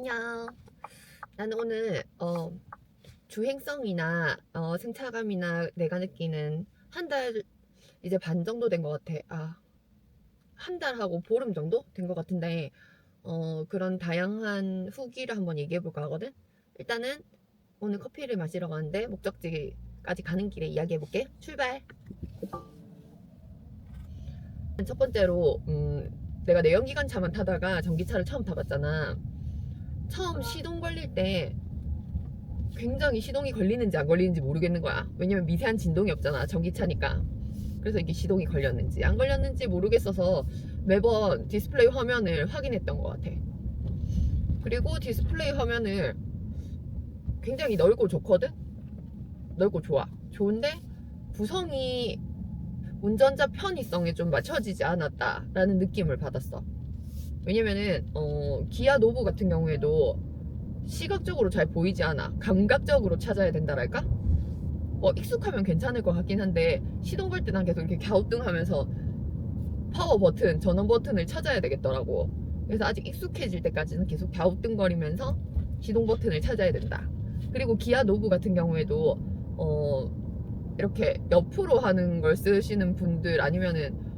안녕. 나는 오늘 주행성이나 승차감이나 내가 느끼는 한 달 이제 반 정도 된 것 같아. 한 달하고 보름 정도 된 것 같은데 그런 다양한 후기를 한번 얘기해 볼까 하거든. 일단은 오늘 커피를 마시러 가는데 목적지까지 가는 길에 이야기해 볼게. 출발. 첫 번째로 내가 내연기관차만 타다가 전기차를 처음 타봤잖아. 처음 시동 걸릴 때 굉장히 시동이 걸리는지 안 걸리는지 모르겠는 거야. 왜냐면 미세한 진동이 없잖아, 전기차니까. 그래서 이게 시동이 걸렸는지 안 걸렸는지 모르겠어서 매번 디스플레이 화면을 확인했던 것 같아. 그리고 디스플레이 화면을 굉장히 넓고 좋거든. 넓고 좋아. 좋은데 구성이 운전자 편의성에 좀 맞춰지지 않았다라는 느낌을 받았어. 왜냐면은 기아 노브 같은 경우에도 시각적으로 잘 보이지 않아. 감각적으로 찾아야 된다랄까? 익숙하면 괜찮을 것 같긴 한데 시동 걸 때 난 계속 이렇게 갸우뚱하면서 파워 버튼, 전원 버튼을 찾아야 되겠더라고. 그래서 아직 익숙해질 때까지는 계속 갸우뚱거리면서 시동 버튼을 찾아야 된다. 그리고 기아 노브 같은 경우에도 이렇게 옆으로 하는 걸 쓰시는 분들 아니면은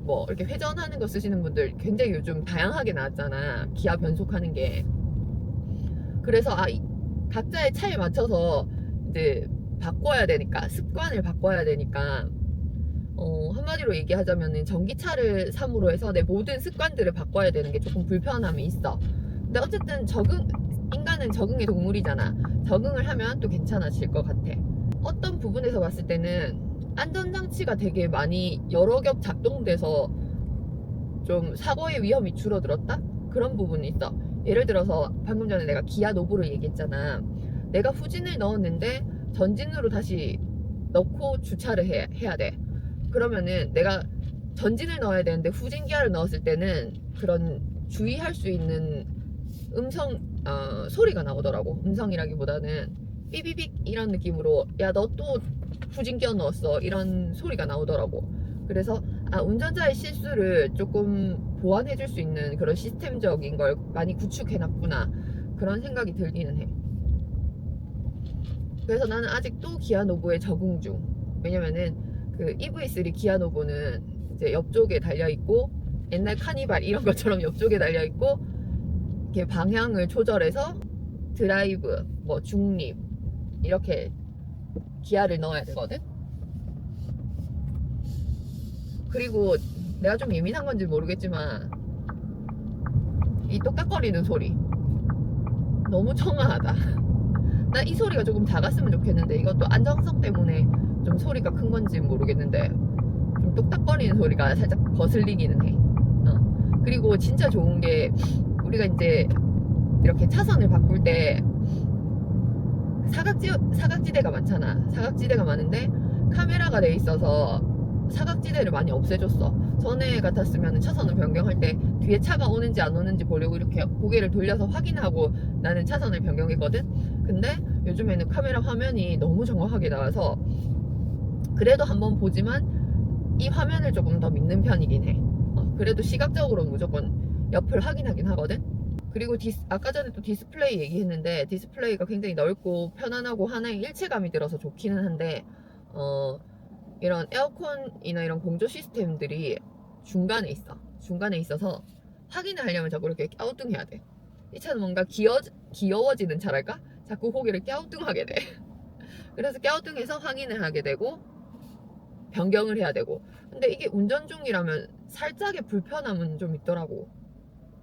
뭐 이렇게 회전하는 거 쓰시는 분들 굉장히 요즘 다양하게 나왔잖아. 기아 변속하는 게. 그래서 각자의 차에 맞춰서 이제 바꿔야 되니까 습관을 바꿔야 되니까 한마디로 얘기하자면은 전기차를 삼으로 해서 내 모든 습관들을 바꿔야 되는 게 조금 불편함이 있어. 근데 어쨌든 인간은 적응의 동물이잖아. 적응을 하면 또 괜찮아질 것 같아. 어떤 부분에서 봤을 때는 안전장치가 되게 많이 여러 겹 작동돼서 좀 사고의 위험이 줄어들었다? 그런 부분이 있어. 예를 들어서 방금 전에 내가 기아 노브를 얘기했잖아. 내가 후진을 넣었는데 전진으로 다시 넣고 주차를 해야 돼. 그러면은 내가 전진을 넣어야 되는데 후진 기아를 넣었을 때는 그런 주의할 수 있는 소리가 나오더라고. 음성이라기보다는 삐비빅 이런 느낌으로 야, 너 또 후진 기어 넣었어 이런 소리가 나오더라고. 그래서 운전자의 실수를 조금 보완해 줄 수 있는 그런 시스템적인 걸 많이 구축해 놨구나 그런 생각이 들기는 해. 그래서 나는 아직도 기아 노브에 적응 중. 왜냐면은 그 EV3 기아 노브는 이제 옆쪽에 달려 있고 옛날 카니발 이런 것처럼 옆쪽에 달려 있고 이렇게 방향을 조절해서 드라이브, 뭐 중립 이렇게 기아를 넣어야 되거든. 그리고 내가 좀 예민한 건지 모르겠지만 이 똑딱거리는 소리 너무 청아하다. 나 이 소리가 조금 작았으면 좋겠는데 이것도 안정성 때문에 좀 소리가 큰 건지 모르겠는데 좀 똑딱거리는 소리가 살짝 거슬리기는 해. 그리고 진짜 좋은 게 우리가 이제 이렇게 차선을 바꿀 때 사각지대가 많잖아. 사각지대가 많은데 카메라가 돼 있어서 사각지대를 많이 없애줬어. 전에 같았으면 차선을 변경할 때 뒤에 차가 오는지 안 오는지 보려고 이렇게 고개를 돌려서 확인하고 나는 차선을 변경했거든. 근데 요즘에는 카메라 화면이 너무 정확하게 나와서 그래도 한번 보지만 이 화면을 조금 더 믿는 편이긴 해. 그래도 시각적으로 무조건 옆을 확인하긴 하거든. 그리고 아까 전에 또 디스플레이 얘기했는데 디스플레이가 굉장히 넓고 편안하고 하나의 일체감이 들어서 좋기는 한데 이런 에어컨이나 이런 공조 시스템들이 중간에 있어서 확인을 하려면 자꾸 이렇게 갸우뚱해야 돼. 이 차는 뭔가 귀여워지는 차랄까? 자꾸 고개를 갸우뚱하게 돼. 그래서 갸우뚱해서 확인을 하게 되고 변경을 해야 되고. 근데 이게 운전 중이라면 살짝의 불편함은 좀 있더라고.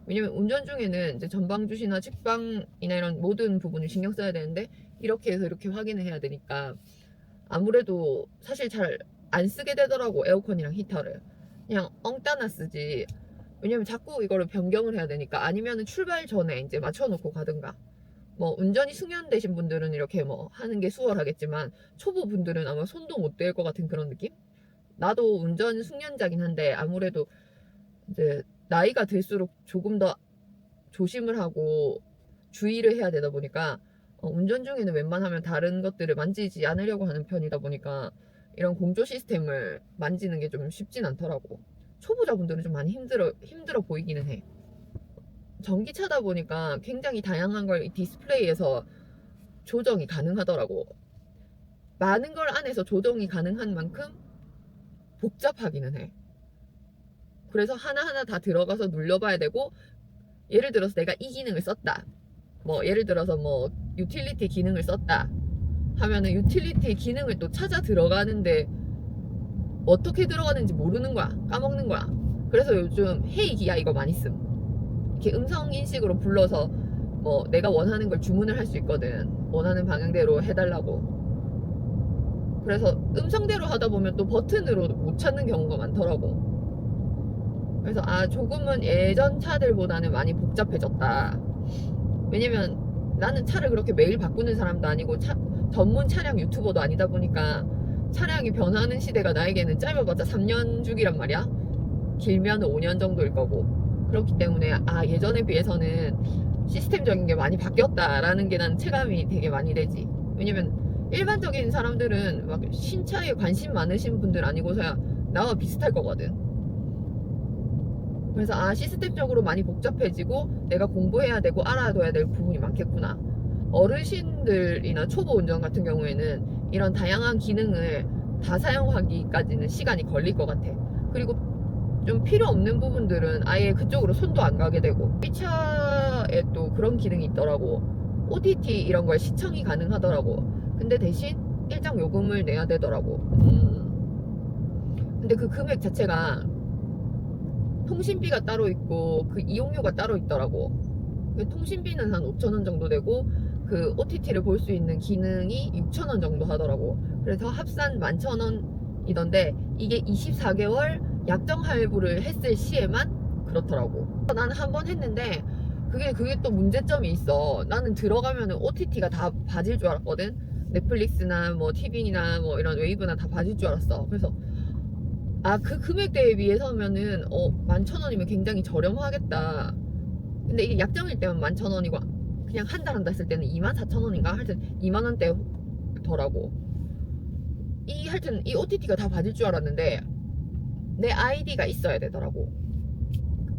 왜냐면 운전 중에는 이제 전방주시나 측방이나 이런 모든 부분을 신경 써야 되는데 이렇게 해서 이렇게 확인을 해야 되니까 아무래도 사실 잘 안 쓰게 되더라고. 에어컨이랑 히터를 그냥 엉따나 쓰지. 왜냐면 자꾸 이거를 변경을 해야 되니까. 아니면은 출발 전에 이제 맞춰놓고 가든가. 뭐 운전이 숙련되신 분들은 이렇게 뭐 하는 게 수월하겠지만 초보 분들은 아마 손도 못 댈 것 같은 그런 느낌? 나도 운전 숙련자긴 한데 아무래도 이제 나이가 들수록 조금 더 조심을 하고 주의를 해야 되다 보니까 운전 중에는 웬만하면 다른 것들을 만지지 않으려고 하는 편이다 보니까 이런 공조 시스템을 만지는 게 좀 쉽진 않더라고. 초보자분들은 좀 많이 힘들어 보이기는 해. 전기차다 보니까 굉장히 다양한 걸 디스플레이에서 조정이 가능하더라고. 많은 걸 안에서 조정이 가능한 만큼 복잡하기는 해. 그래서 하나하나 다 들어가서 눌러봐야 되고, 예를 들어서 내가 이 기능을 썼다, 뭐 예를 들어서 뭐 유틸리티 기능을 썼다 하면은 유틸리티 기능을 또 찾아 들어가는데 어떻게 들어가는지 모르는 거야. 까먹는 거야. 그래서 요즘 헤이 기아 이거 많이 씀. 이렇게 음성 인식으로 불러서 뭐 내가 원하는 걸 주문을 할 수 있거든. 원하는 방향대로 해달라고. 그래서 음성대로 하다 보면 또 버튼으로 못 찾는 경우가 많더라고. 그래서 조금은 예전 차들보다는 많이 복잡해졌다. 왜냐면 나는 차를 그렇게 매일 바꾸는 사람도 아니고 전문 차량 유튜버도 아니다 보니까 차량이 변하는 시대가 나에게는 짧아봤자 3년 주기란 말이야. 길면 5년 정도일 거고. 그렇기 때문에 예전에 비해서는 시스템적인 게 많이 바뀌었다라는 게 난 체감이 되게 많이 되지. 왜냐면 일반적인 사람들은 막 신차에 관심 많으신 분들 아니고서야 나와 비슷할 거거든. 그래서 시스템적으로 많이 복잡해지고 내가 공부해야 되고 알아둬야 될 부분이 많겠구나. 어르신들이나 초보 운전 같은 경우에는 이런 다양한 기능을 다 사용하기까지는 시간이 걸릴 것 같아. 그리고 좀 필요 없는 부분들은 아예 그쪽으로 손도 안 가게 되고, 이 차에 또 그런 기능이 있더라고. OTT 이런 거에 시청이 가능하더라고. 근데 대신 일정 요금을 내야 되더라고. 근데 그 금액 자체가 통신비가 따로 있고 그 이용료가 따로 있더라고. 그 통신비는 한 5,000원 정도 되고 그 OTT를 볼 수 있는 기능이 6,000원 정도 하더라고. 그래서 합산 11,000원이던데 이게 24개월 약정 할부를 했을 시에만 그렇더라고. 나는 한 번 했는데 그게 또 문제점이 있어. 나는 들어가면 OTT가 다 봐질 줄 알았거든. 넷플릭스나 뭐 TV나 뭐 이런 웨이브나 다 봐질 줄 알았어. 그래서 그 금액대에 비해서면은 11,000원이면 굉장히 저렴하겠다. 근데 이게 약정일 때는 11,000원이고 그냥 한 달 한다 했을 때는 24,000원인가? 하여튼 2만원대더라고. 하여튼 이 OTT가 다 봐줄 줄 알았는데 내 아이디가 있어야 되더라고.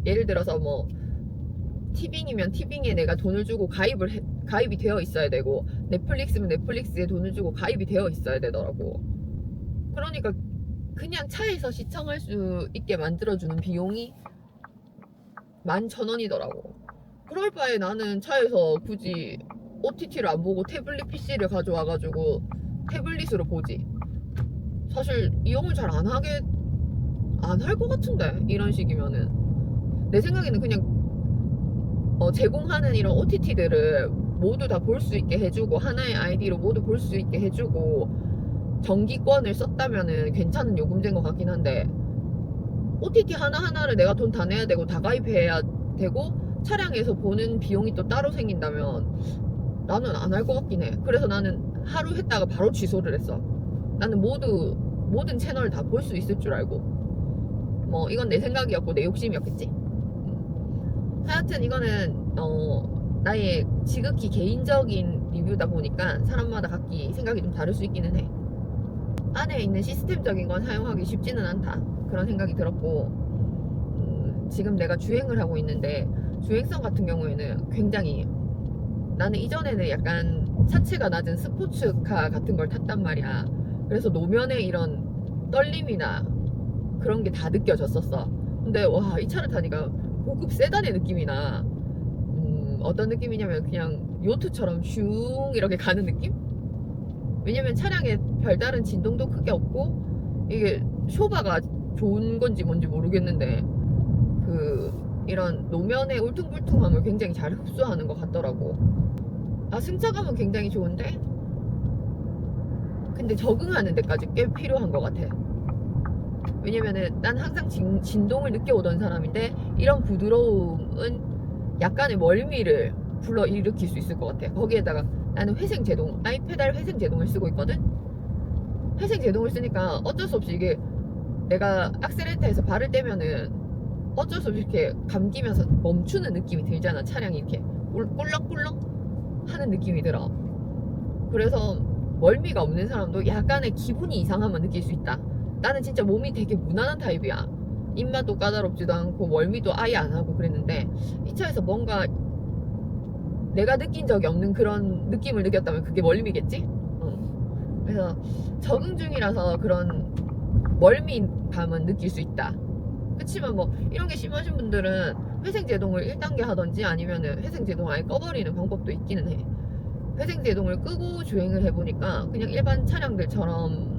예를 들어서 뭐 티빙이면 티빙에 내가 돈을 주고 가입이 되어 있어야 되고, 넷플릭스면 넷플릭스에 돈을 주고 가입이 되어 있어야 되더라고. 그러니까 그냥 차에서 시청할 수 있게 만들어주는 비용이 11,000원이더라고. 그럴 바에 나는 차에서 굳이 OTT를 안 보고 태블릿 PC를 가져와가지고 태블릿으로 보지. 사실 이용을 잘 안 할 것 같은데, 이런 식이면은. 내 생각에는 그냥 제공하는 이런 OTT들을 모두 다 볼 수 있게 해주고, 하나의 아이디로 모두 볼 수 있게 해주고 정기권을 썼다면은 괜찮은 요금제인 것 같긴 한데, OTT 하나하나를 내가 돈 다 내야 되고 다 가입해야 되고 차량에서 보는 비용이 또 따로 생긴다면 나는 안 할 것 같긴 해. 그래서 나는 하루 했다가 바로 취소를 했어. 나는 모든 채널을 다 볼 수 있을 줄 알고. 뭐 이건 내 생각이었고 내 욕심이었겠지. 하여튼 이거는 나의 지극히 개인적인 리뷰다 보니까 사람마다 각기 생각이 좀 다를 수 있기는 해. 안에 있는 시스템적인 건 사용하기 쉽지는 않다, 그런 생각이 들었고, 지금 내가 주행을 하고 있는데 주행성 같은 경우에는 굉장히, 나는 이전에는 약간 차체가 낮은 스포츠카 같은 걸 탔단 말이야. 그래서 노면에 이런 떨림이나 그런 게 다 느껴졌었어. 근데 이 차를 타니까 고급 세단의 느낌이 나. 어떤 느낌이냐면 그냥 요트처럼 슝 이렇게 가는 느낌? 왜냐면 차량에 별다른 진동도 크게 없고, 이게 쇼바가 좋은 건지 뭔지 모르겠는데 이런 노면의 울퉁불퉁함을 굉장히 잘 흡수하는 것 같더라고. 승차감은 굉장히 좋은데 근데 적응하는 데까지 꽤 필요한 것 같아. 왜냐면은 난 항상 진동을 느껴오던 사람인데 이런 부드러움은 약간의 멀미를 불러일으킬 수 있을 것 같아. 거기에다가 나는 회생제동, 아이페달 회생제동을 쓰고 있거든. 회생제동을 쓰니까 어쩔 수 없이 이게 내가 악셀레이터에서 발을 떼면은 어쩔 수 없이 이렇게 감기면서 멈추는 느낌이 들잖아. 차량이 이렇게 꿀렁꿀렁 하는 느낌이 들어. 그래서 멀미가 없는 사람도 약간의 기분이 이상하면 느낄 수 있다. 나는 진짜 몸이 되게 무난한 타입이야. 입맛도 까다롭지도 않고 멀미도 아예 안 하고 그랬는데 이 차에서 뭔가 내가 느낀 적이 없는 그런 느낌을 느꼈다면 그게 멀미겠지? 그래서 적응 중이라서 그런 멀미감은 느낄 수 있다. 그치만 뭐 이런 게 심하신 분들은 회생제동을 1단계 하던지 아니면은 회생제동을 아예 꺼버리는 방법도 있기는 해. 회생제동을 끄고 주행을 해보니까 그냥 일반 차량들처럼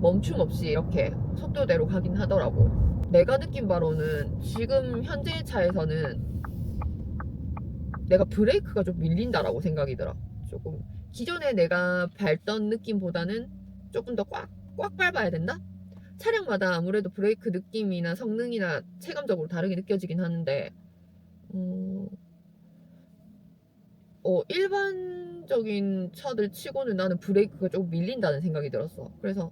멈춤 없이 이렇게 속도대로 가긴 하더라고. 내가 느낀 바로는 지금 현재 차에서는 내가 브레이크가 좀 밀린다라고 생각이 들어. 조금 기존에 내가 밟던 느낌보다는 조금 더 꽉 밟아야 된다? 차량마다 아무래도 브레이크 느낌이나 성능이나 체감적으로 다르게 느껴지긴 하는데 일반적인 차들 치고는 나는 브레이크가 조금 밀린다는 생각이 들었어. 그래서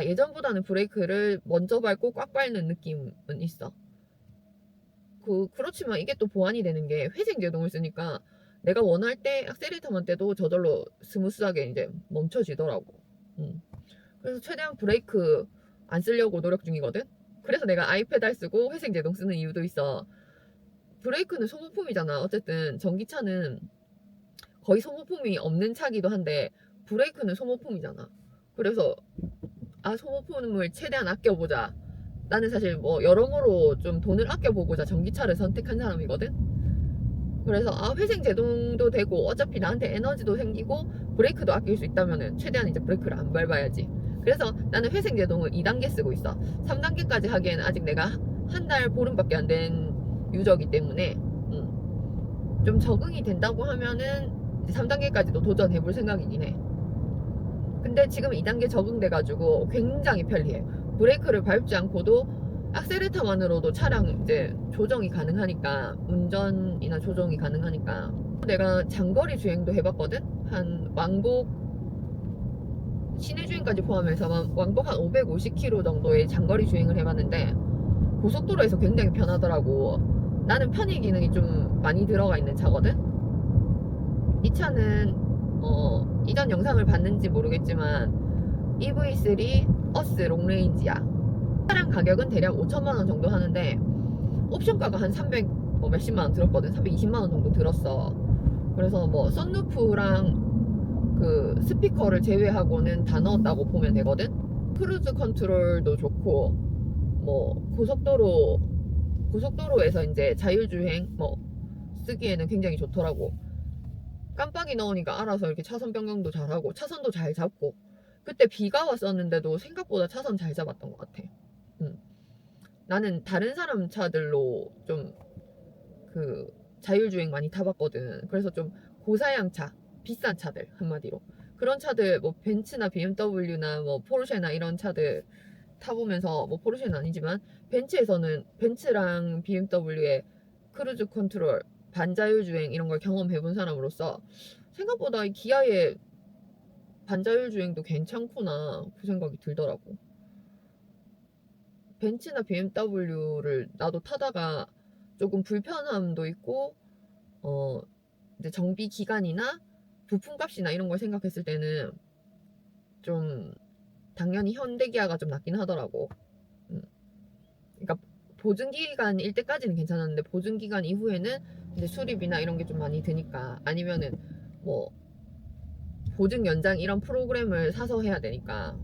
예전보다는 브레이크를 먼저 밟고 꽉 밟는 느낌은 있어. 그렇지만 이게 또 보완이 되는 게 회생 제동을 쓰니까 내가 원할 때 액셀레이터만 떼도 저절로 스무스하게 이제 멈춰지더라고. 그래서 최대한 브레이크 안 쓰려고 노력 중이거든. 그래서 내가 아이패드 쓰고 회생 제동 쓰는 이유도 있어. 브레이크는 소모품이잖아. 어쨌든 전기차는 거의 소모품이 없는 차기도 한데 브레이크는 소모품이잖아. 그래서 소모품을 최대한 아껴보자. 나는 사실 뭐 여러모로 좀 돈을 아껴보고자 전기차를 선택한 사람이거든. 그래서 회생 제동도 되고 어차피 나한테 에너지도 생기고 브레이크도 아낄 수 있다면은 최대한 이제 브레이크를 안 밟아야지. 그래서 나는 회생 제동을 2단계 쓰고 있어. 3단계까지 하기에는 아직 내가 한 달 보름밖에 안 된 유저이기 때문에 좀 적응이 된다고 하면은 이제 3단계까지도 도전해볼 생각이긴 해. 근데 지금 2단계 적응돼가지고 굉장히 편리해. 브레이크를 밟지 않고도 액셀레터만으로도 차량 이제 조정이 가능하니까, 운전이나 조정이 가능하니까. 내가 장거리 주행도 해봤거든. 한 왕복 시내 주행까지 포함해서 왕복 한 550km 정도의 장거리 주행을 해봤는데 고속도로에서 굉장히 편하더라고. 나는 편의 기능이 좀 많이 들어가 있는 차거든. 이 차는 이전 영상을 봤는지 모르겠지만 EV3 어스 롱레인지야. 차량 가격은 대략 5천만원 정도 하는데 옵션가가 한 300 몇십만원 들었거든. 320만원 정도 들었어. 그래서 뭐 썬루프랑 그 스피커를 제외하고는 다 넣었다고 보면 되거든. 크루즈 컨트롤도 좋고 뭐 고속도로에서 이제 자율주행 뭐 쓰기에는 굉장히 좋더라고. 깜빡이 넣으니까 알아서 이렇게 차선 변경도 잘하고 차선도 잘 잡고. 그때 비가 왔었는데도 생각보다 차선 잘 잡았던 것 같아. 나는 다른 사람 차들로 좀 그 자율주행 많이 타봤거든. 그래서 좀 고사양차, 비싼 차들 한마디로 그런 차들 뭐 벤츠나 BMW나 뭐 포르쉐나 이런 차들 타보면서, 뭐 포르쉐는 아니지만 벤츠랑 BMW의 크루즈 컨트롤, 반자율주행 이런 걸 경험해본 사람으로서 생각보다 이 기아의 반자율주행도 괜찮구나 그 생각이 들더라고. 벤츠나 BMW를 나도 타다가 조금 불편함도 있고 이제 정비 기간이나 부품값이나 이런 걸 생각했을 때는 좀 당연히 현대기아가 좀 낫긴 하더라고. 그러니까 보증기간일 때까지는 괜찮았는데 보증기간 이후에는 이제 수리비나 이런 게 좀 많이 드니까, 아니면은 뭐 보증 연장 이런 프로그램을 사서 해야 되니까.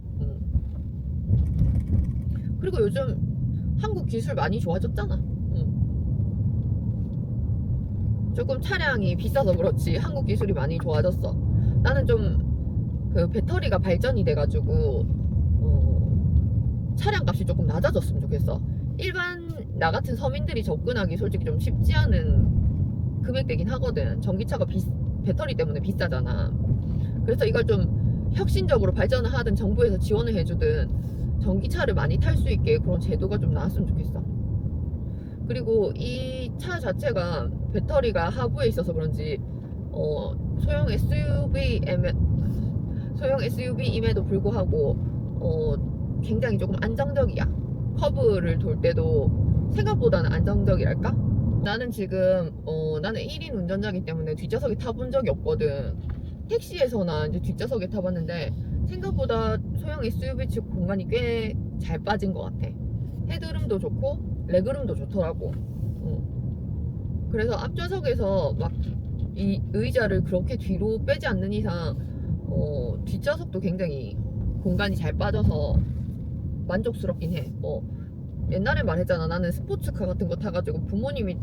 그리고 요즘 한국 기술 많이 좋아졌잖아. 조금 차량이 비싸서 그렇지 한국 기술이 많이 좋아졌어. 나는 좀 그 배터리가 발전이 돼가지고 차량 값이 조금 낮아졌으면 좋겠어. 일반 나 같은 서민들이 접근하기 솔직히 좀 쉽지 않은 금액대긴 하거든. 전기차가 배터리 때문에 비싸잖아. 그래서 이걸 좀 혁신적으로 발전을 하든 정부에서 지원을 해주든 전기차를 많이 탈 수 있게 그런 제도가 좀 나왔으면 좋겠어. 그리고 이 차 자체가 배터리가 하부에 있어서 그런지 소형 SUV임에도 불구하고 굉장히 조금 안정적이야. 커브를 돌 때도 생각보다는 안정적이랄까? 나는 지금 나는 1인 운전자이기 때문에 뒷좌석에 타본 적이 없거든. 택시에서나 이제 뒷좌석에 타봤는데 생각보다 소형 SUV 측 공간이 꽤 잘 빠진 것 같아. 헤드룸도 좋고 레그룸도 좋더라고. 그래서 앞좌석에서 막 이 의자를 그렇게 뒤로 빼지 않는 이상 뒷좌석도 굉장히 공간이 잘 빠져서 만족스럽긴 해. 옛날에 말했잖아. 나는 스포츠카 같은 거 타가지고 부모님이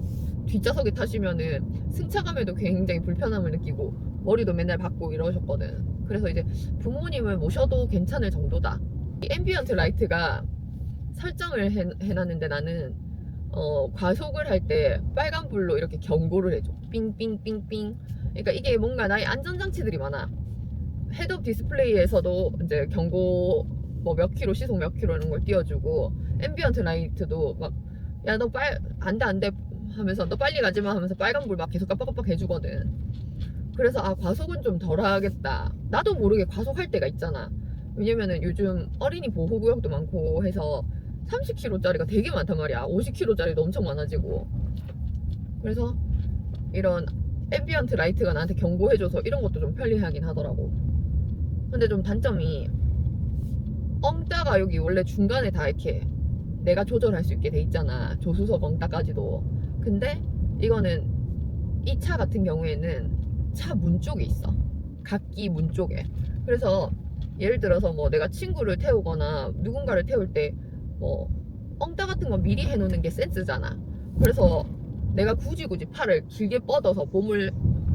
뒷좌석에 타시면은 승차감에도 굉장히 불편함을 느끼고 머리도 맨날 박고 이러셨거든. 그래서 이제 부모님을 모셔도 괜찮을 정도다. 이 앰비언트 라이트가 설정을 해놨는데 나는 과속을 할 때 빨간불로 이렇게 경고를 해줘. 삥삥삥삥. 그러니까 이게 뭔가 나의 안전장치들이 많아. 헤드업 디스플레이에서도 이제 경고 뭐 몇 킬로 시속 몇 킬로 이런 걸 띄워주고 앰비언트 라이트도 막 야 너 안돼 하면서 너 빨리 가지마 하면서 빨간불 막 계속 깜빡깜빡 해주거든. 그래서 과속은 좀 덜 하겠다. 나도 모르게 과속할 때가 있잖아. 왜냐면은 요즘 어린이 보호구역도 많고 해서 30km짜리가 되게 많단 말이야. 50km짜리도 엄청 많아지고. 그래서 이런 앰비언트 라이트가 나한테 경고해줘서 이런 것도 좀 편리하긴 하더라고. 근데 좀 단점이 엉따가 여기 원래 중간에 다 이렇게 내가 조절할 수 있게 돼 있잖아. 조수석 엉따까지도. 근데 이거는 이 차 같은 경우에는 차 문 쪽에 있어. 각기 문 쪽에. 그래서 예를 들어서 뭐 내가 친구를 태우거나 누군가를 태울 때 뭐 엉따 같은 거 미리 해놓는 게 센스잖아. 그래서 내가 굳이 팔을 길게 뻗어서 몸을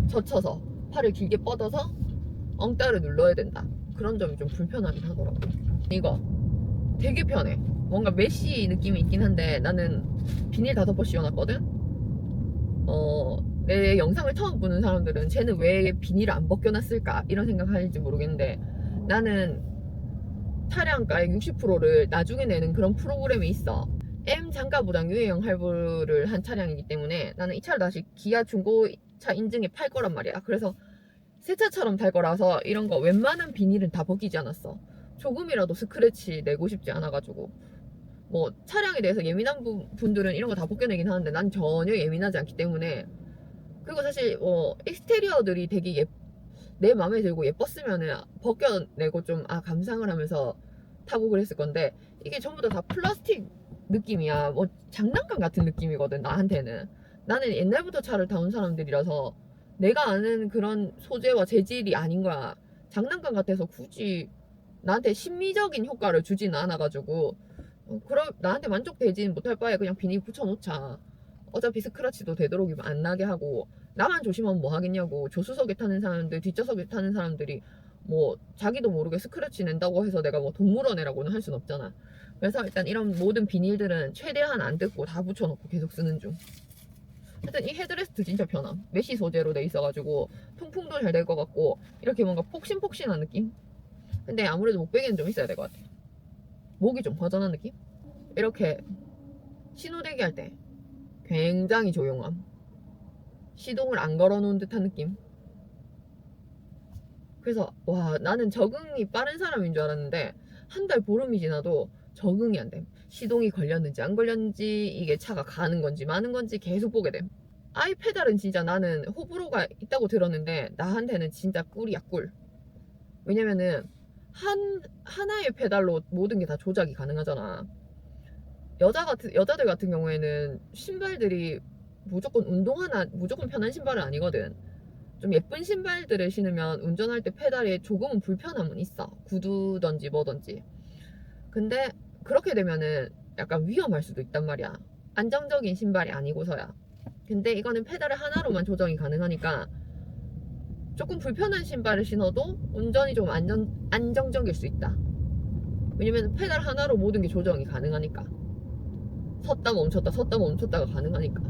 젖혀서 팔을 길게 뻗어서 엉따를 눌러야 된다. 그런 점이 좀 불편하긴 하더라고. 이거 되게 편해. 뭔가 메쉬 느낌이 있긴 한데 나는 비닐 5번 씌워놨거든. 내 영상을 처음 보는 사람들은 쟤는 왜 비닐을 안 벗겨놨을까 이런 생각할지 모르겠는데 나는 차량가의 60%를 나중에 내는 그런 프로그램이 있어. M 장가보장 유해형 할부를 한 차량이기 때문에 나는 이 차를 다시 기아 중고차 인증에 팔 거란 말이야. 그래서 새 차처럼 탈 거라서 이런 거 웬만한 비닐은 다 벗기지 않았어. 조금이라도 스크래치 내고 싶지 않아가지고. 뭐 차량에 대해서 예민한 분들은 이런 거 다 벗겨내긴 하는데 난 전혀 예민하지 않기 때문에. 그리고 사실 익스테리어들이 되게 내 마음에 들고 예뻤으면은 벗겨내고 좀 감상을 하면서 타고 그랬을 건데 이게 전부 다 플라스틱 느낌이야. 뭐 장난감 같은 느낌이거든 나한테는. 나는 옛날부터 차를 타온 사람들이라서 내가 아는 그런 소재와 재질이 아닌 거야. 장난감 같아서 굳이 나한테 심미적인 효과를 주지는 않아가지고 그럼 나한테 만족되진 못할 바에 그냥 비닐 붙여놓자. 어차피 스크래치도 되도록이면 안 나게 하고 나만 조심하면 뭐 하겠냐고. 조수석에 타는 사람들, 뒷좌석에 타는 사람들이 뭐 자기도 모르게 스크래치 낸다고 해서 내가 뭐 돈 물어내라고는 할 순 없잖아. 그래서 일단 이런 모든 비닐들은 최대한 안 뜯고 다 붙여놓고 계속 쓰는 중. 하여튼 이 헤드레스트 진짜 편함. 메쉬 소재로 돼 있어가지고 통풍도 잘 될 것 같고 이렇게 뭔가 폭신폭신한 느낌? 근데 아무래도 목베개는 좀 있어야 될 것 같아. 목이 좀 허전한 느낌? 이렇게 신호대기 할 때 굉장히 조용함. 시동을 안 걸어놓은 듯한 느낌. 그래서 와 나는 적응이 빠른 사람인 줄 알았는데 한 달 보름이 지나도 적응이 안 돼. 시동이 걸렸는지 안 걸렸는지 이게 차가 가는 건지 마는 건지 계속 보게 돼. 아이페달은 진짜 나는 호불호가 있다고 들었는데 나한테는 진짜 꿀이야 꿀. 왜냐면은 하나의 페달로 모든 게 다 조작이 가능하잖아. 여자들 같은 경우에는 신발들이 무조건 무조건 편한 신발은 아니거든. 좀 예쁜 신발들을 신으면 운전할 때 페달에 조금은 불편함은 있어. 구두던지 뭐던지. 근데 그렇게 되면은 약간 위험할 수도 있단 말이야. 안정적인 신발이 아니고서야. 근데 이거는 페달을 하나로만 조정이 가능하니까 조금 불편한 신발을 신어도 운전이 좀 안정적일 수 있다. 왜냐면 페달 하나로 모든 게 조정이 가능하니까. 섰다 멈췄다가 가능하니까.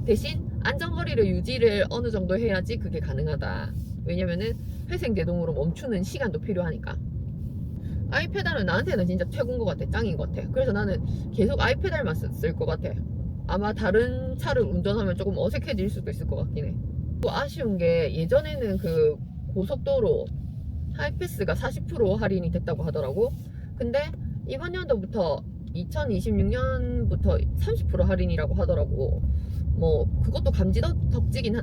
대신 안전거리를 유지를 어느 정도 해야지 그게 가능하다. 왜냐면은 회생제동으로 멈추는 시간도 필요하니까. 아이페달은 나한테는 진짜 최고인 것 같아. 짱인 것 같아. 그래서 나는 계속 아이페달만 쓸 것 같아. 아마 다른 차를 운전하면 조금 어색해질 수도 있을 것 같긴 해. 또 아쉬운 게 예전에는 그 고속도로 하이패스가 40% 할인이 됐다고 하더라고. 근데 이번 연도부터 2026년부터 30% 할인이라고 하더라고. 뭐 그것도 감지덕지긴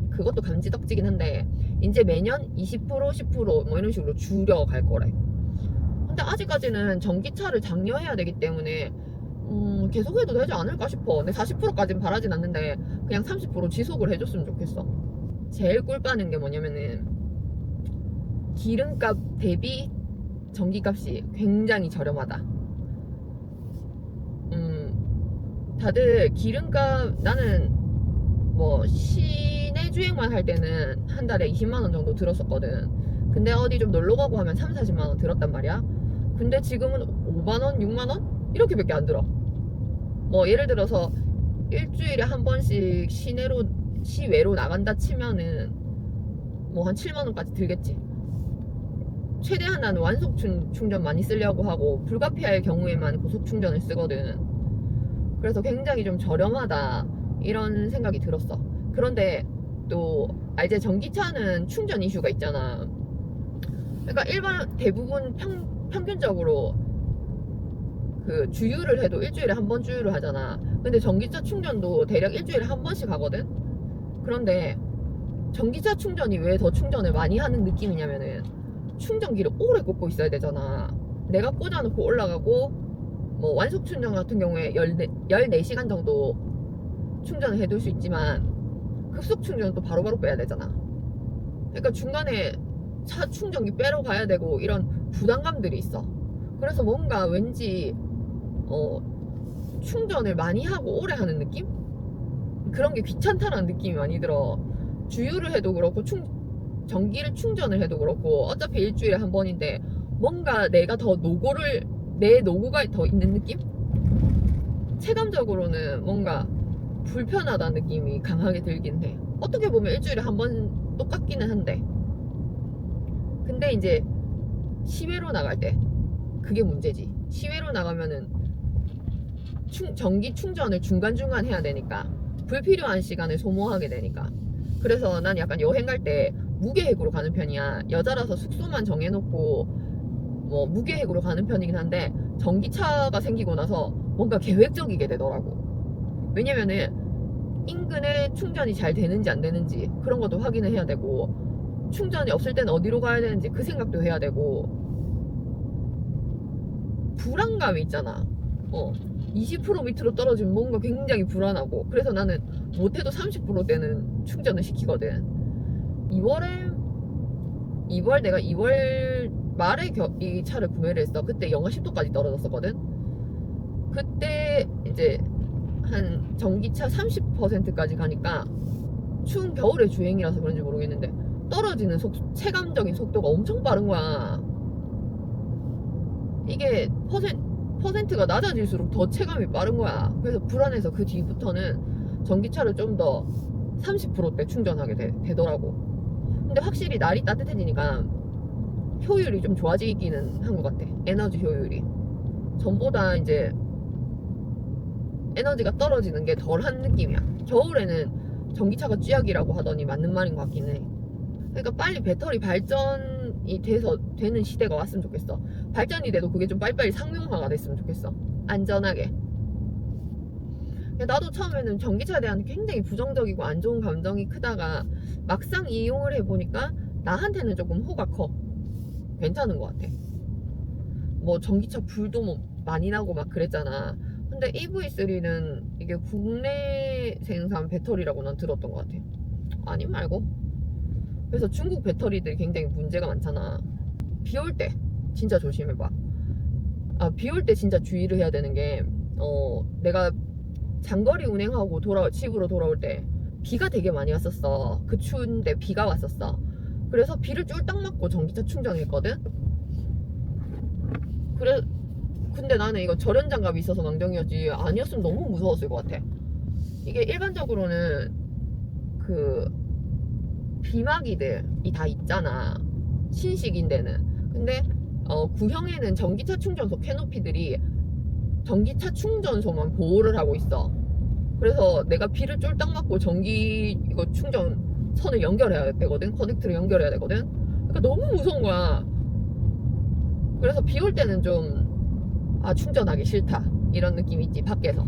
한데 이제 매년 20% 10% 뭐 이런 식으로 줄여갈 거래. 근데 아직까지는 전기차를 장려해야 되기 때문에 계속해도 되지 않을까 싶어. 근데 40%까지는 바라진 않는데 그냥 30% 지속을 해줬으면 좋겠어. 제일 꿀 빠는 게 뭐냐면은 기름값 대비 전기값이 굉장히 저렴하다. 다들 기름값, 나는 뭐 시내 주행만 할 때는 한 달에 20만원 정도 들었었거든. 근데 어디 좀 놀러 가고 하면 3, 40만원 들었단 말이야. 근데 지금은 5만원, 6만원? 이렇게밖에 안 들어. 뭐 예를 들어서 일주일에 한 번씩 시외로 나간다 치면은 뭐 한 7만원까지 들겠지. 최대한 나는 완속 충전 많이 쓰려고 하고 불가피할 경우에만 고속 충전을 쓰거든. 그래서 굉장히 좀 저렴하다 이런 생각이 들었어. 그런데 또 이제 전기차는 충전 이슈가 있잖아. 그러니까 대부분 평균적으로 그 주유를 해도 일주일에 한 번 주유를 하잖아. 근데 전기차 충전도 대략 일주일에 한 번씩 하거든. 그런데 전기차 충전이 왜 더 충전을 많이 하는 느낌이냐면은 충전기를 오래 꽂고 있어야 되잖아. 내가 꽂아놓고 올라가고 뭐 완속 충전 같은 경우에 14시간 정도 충전을 해둘 수 있지만 급속 충전은 또 바로바로 빼야 되잖아. 그러니까 중간에 차 충전기 빼러 가야 되고 이런 부담감들이 있어. 그래서 뭔가 왠지 충전을 많이 하고 오래 하는 느낌? 그런 게 귀찮다라는 느낌이 많이 들어. 주유를 해도 그렇고 전기를 충전을 해도 그렇고 어차피 일주일에 한 번인데 뭔가 내가 내 노고가 더 있는 느낌? 체감적으로는 뭔가 불편하다는 느낌이 강하게 들긴 해. 어떻게 보면 일주일에 한 번 똑같기는 한데, 근데 이제 시외로 나갈 때 그게 문제지. 시외로 나가면은 전기 충전을 중간중간 해야 되니까 불필요한 시간을 소모하게 되니까. 그래서 난 약간 여행 갈 때 무계획으로 가는 편이야. 여자라서 숙소만 정해놓고 뭐 무계획으로 가는 편이긴 한데 전기차가 생기고 나서 뭔가 계획적이게 되더라고. 왜냐면은 인근에 충전이 잘 되는지 안 되는지 그런 것도 확인을 해야 되고, 충전이 없을 때는 어디로 가야 되는지 그 생각도 해야 되고, 불안감이 있잖아. 20% 밑으로 떨어지면 뭔가 굉장히 불안하고. 그래서 나는 못해도 30%대는 충전을 시키거든. 2월 내가 2월 말에 이 차를 구매를 했어. 그때 영하 10도까지 떨어졌었거든. 그때 이제 한 전기차 30%까지 가니까 추운 겨울의 주행이라서 그런지 모르겠는데 떨어지는 체감적인 속도가 엄청 빠른 거야. 이게 퍼센트가 낮아질수록 더 체감이 빠른 거야. 그래서 불안해서 그 뒤부터는 전기차를 좀 더 30%대 충전하게 되더라고. 근데 확실히 날이 따뜻해지니까 효율이 좀 좋아지기는 한 것 같아. 에너지 효율이 전보다 이제 에너지가 떨어지는 게 덜한 느낌이야. 겨울에는 전기차가 쥐약이라고 하더니 맞는 말인 것 같긴 해. 그러니까 빨리 배터리 발전이 되는 시대가 왔으면 좋겠어. 발전이 돼도 그게 좀 빨리빨리 상용화가 됐으면 좋겠어. 안전하게. 나도 처음에는 전기차에 대한 굉장히 부정적이고 안 좋은 감정이 크다가 막상 이용을 해보니까 나한테는 조금 호가 커. 괜찮은 것 같아. 뭐 전기차 불도 뭐 많이 나고 막 그랬잖아. 근데 EV3는 이게 국내 생산 배터리라고 난 들었던 것 같아. 아니 말고. 그래서 중국 배터리들이 굉장히 문제가 많잖아. 비 올 때 진짜 조심해봐. 비 올 때 진짜 주의를 해야 되는 게 내가 장거리 운행하고 집으로 돌아올 때 비가 되게 많이 왔었어. 그 추운데 비가 왔었어. 그래서 비를 쫄딱 맞고 전기차 충전했거든. 근데 나는 이거 절연장갑이 있어서 망정이었지, 아니었으면 너무 무서웠을 것 같아. 이게 일반적으로는 그 비마기들이 다 있잖아, 신식인데는. 근데 구형에는 전기차 충전소 캐노피들이 전기차 충전소만 보호를 하고 있어. 그래서 내가 비를 쫄딱 맞고 이거 충전 선을 연결해야 되거든. 커넥트를 연결해야 되거든. 그러니까 너무 무서운 거야. 그래서 비 올 때는 좀 충전하기 싫다 이런 느낌이 있지, 밖에서.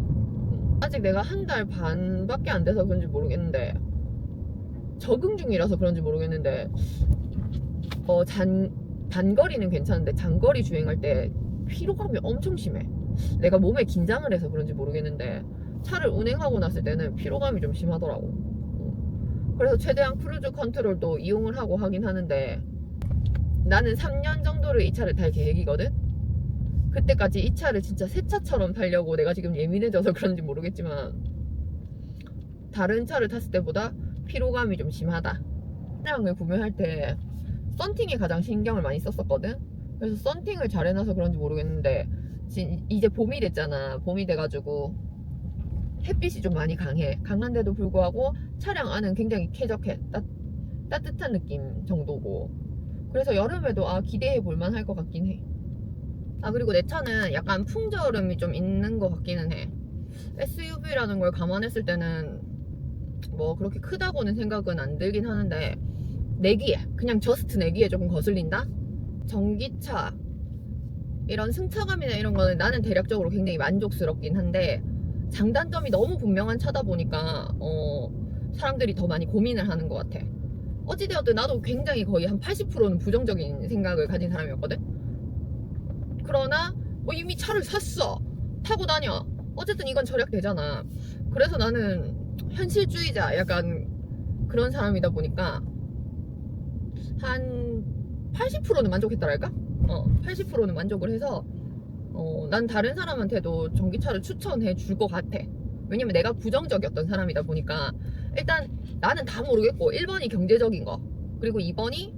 아직 내가 한 달 반밖에 안 돼서 그런지 모르겠는데, 적응 중이라서 그런지 모르겠는데 단거리는 괜찮은데 장거리 주행할 때 피로감이 엄청 심해. 내가 몸에 긴장을 해서 그런지 모르겠는데 차를 운행하고 났을 때는 피로감이 좀 심하더라고. 그래서 최대한 크루즈 컨트롤도 이용을 하고 하긴 하는데 나는 3년 정도를 이 차를 탈 계획이거든. 그때까지 이 차를 진짜 새 차처럼 타려고. 내가 지금 예민해져서 그런지 모르겠지만 다른 차를 탔을 때보다 피로감이 좀 심하다. 차량을 구매할 때 썬팅에 가장 신경을 많이 썼었거든. 그래서 썬팅을 잘 해놔서 그런지 모르겠는데 이제 봄이 됐잖아. 봄이 돼가지고 햇빛이 좀 많이 강한데도 불구하고 차량 안은 굉장히 쾌적해. 따뜻한 느낌 정도고. 그래서 여름에도 기대해 볼만 할 것 같긴 해. 그리고 내 차는 약간 풍절음이 좀 있는 것 같기는 해. SUV라는 걸 감안했을 때는 뭐 그렇게 크다고는 생각은 안 들긴 하는데 내기에, 그냥 저스트 내기에 조금 거슬린다? 전기차 이런 승차감이나 이런 거는 나는 대략적으로 굉장히 만족스럽긴 한데 장단점이 너무 분명한 차다 보니까 사람들이 더 많이 고민을 하는 것 같아. 어찌되었든 나도 굉장히 거의 한 80%는 부정적인 생각을 가진 사람이었거든. 그러나 이미 차를 샀어, 타고 다녀, 어쨌든 이건 절약되잖아. 그래서 나는 현실주의자 약간 그런 사람이다 보니까 한 80%는 만족했더랄까? 80%는 만족을 해서 난 다른 사람한테도 전기차를 추천해 줄 것 같아. 왜냐면 내가 부정적이었던 사람이다 보니까. 일단 나는 다 모르겠고 1번이 경제적인 거, 그리고 2번이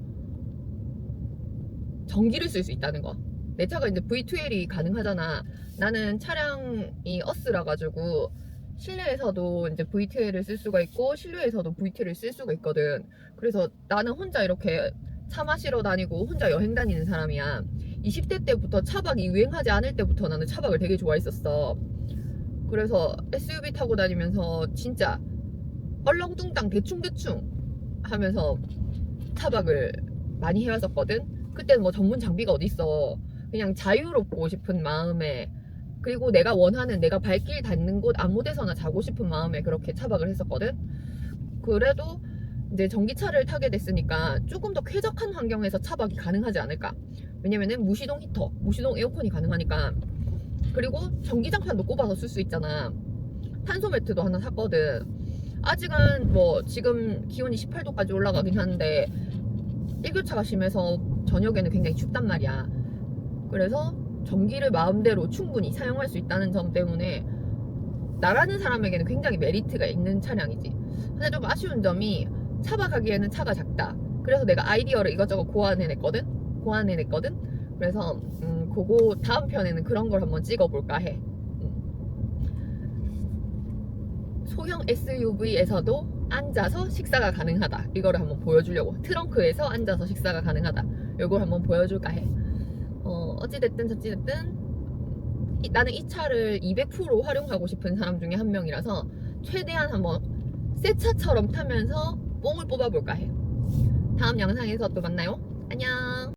전기를 쓸 수 있다는 거. 내 차가 이제 V2L이 가능하잖아. 나는 차량이 어스라 가지고 실내에서도 이제 V2L을 쓸 수가 있고 실내에서도 V2L을 쓸 수가 있거든. 그래서 나는 혼자 이렇게 차 마시러 다니고 혼자 여행 다니는 사람이야. 20대 때부터 차박이 유행하지 않을 때부터 나는 차박을 되게 좋아했었어. 그래서 SUV 타고 다니면서 진짜 얼렁뚱땅 대충대충 하면서 차박을 많이 해왔었거든. 그때는 뭐 전문 장비가 어딨어. 그냥 자유롭고 싶은 마음에, 그리고 내가 원하는, 내가 발길 닿는 곳 아무 데서나 자고 싶은 마음에 그렇게 차박을 했었거든. 그래도 이제 전기차를 타게 됐으니까 조금 더 쾌적한 환경에서 차박이 가능하지 않을까. 왜냐면은 무시동 히터, 무시동 에어컨이 가능하니까. 그리고 전기장판도 꼽아서 쓸 수 있잖아. 탄소 매트도 하나 샀거든. 아직은 뭐 지금 기온이 18도까지 올라가긴 하는데 일교차가 심해서 저녁에는 굉장히 춥단 말이야. 그래서 전기를 마음대로 충분히 사용할 수 있다는 점 때문에 나라는 사람에게는 굉장히 메리트가 있는 차량이지. 근데 좀 아쉬운 점이 차박하기에는 차가 작다. 그래서 내가 아이디어를 이것저것 고안해냈거든. 그래서 그거 다음 편에는 그런 걸 한번 찍어볼까 해. 소형 SUV에서도 앉아서 식사가 가능하다. 이거를 한번 보여주려고. 트렁크에서 앉아서 식사가 가능하다. 이걸 한번 보여줄까 해. 어찌됐든 저찌됐든 나는 이 차를 200% 활용하고 싶은 사람 중에 한 명이라서 최대한 한번 새 차처럼 타면서 뽕을 뽑아볼까 해. 다음 영상에서 또 만나요. 안녕.